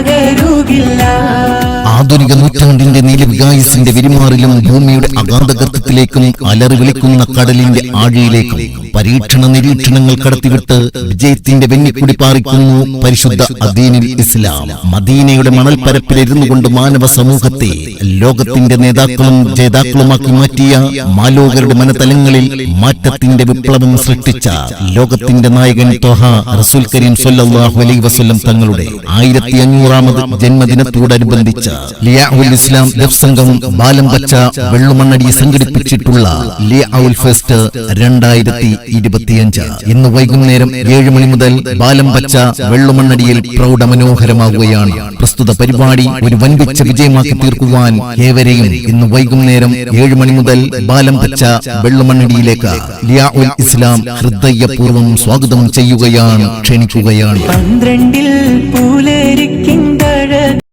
പകരുകില്ല. ആധുനിക നൂറ്റാണ്ടിന്റെ നീലവികായസിന്റെ വിരിമാറിലും ഭൂമിയുടെ അഗാധഗർത്തത്തിലേക്കും അലറി വിളിക്കുന്ന കടലിന്റെ ആഴിയിലേക്കും പരീക്ഷണ നിരീക്ഷണങ്ങൾ കടത്തിവിട്ട് വിജയത്തിന്റെ വെന്നിക്കുടി പാറിക്കുന്നു പരിശുദ്ധ അദീനുൽ ഇസ്ലാം. മദീനയുടെ മണൽപ്പരപ്പിലിരുന്നു കൊണ്ട് മാനവ സമൂഹത്തെ ലോകത്തിന്റെ നേതാക്കളും ജേതാക്കളുമാക്കി മാറ്റിയ മാലോകരുടെ മനതലങ്ങളിൽ മാറ്റത്തിന്റെ വിപ്ലവം സൃഷ്ടിച്ച ലോകത്തിന്റെ നായകൻ ത്വഹ റസൂൽ കരീം സ്വല്ലല്ലാഹു അലൈഹി വസല്ലം തങ്ങളുടെ 1500ാമത് ജന്മദിനത്തോടനുബന്ധിച്ച് ലിയാഉൽ ഇസ്ലാം ലഫ് സംഘം ബാലം പച്ച വെള്ളുമണ്ണടി സംഘടിപ്പിച്ചിട്ടുള്ള ലിയാഉൽ ഫെസ്റ്റ് 2025 ഇന്ന് വൈകുന്നേരം 7 മണി മുതൽ ബാലം പച്ച വെള്ളുമണ്ണടിയിൽ പ്രൗഢമനോഹരമാവുകയാണ്. പ്രസ്തുത പരിപാടി ഒരു വൻപിച്ച വിജയമാക്കി തീർക്കുവാൻ ഏവരെയും ഇന്ന് വൈകുന്നേരം 7 മണി മുതൽ ബാലം പച്ച വെള്ളുമണ്ണടിയിലേക്ക് ലിയാഉൽ ഇസ്ലാം ഹൃദയപൂർവ്വം സ്വാഗതം ചെയ്യുകയാണ്, ക്ഷണിക്കുകയാണ്. 12 പൂലേരി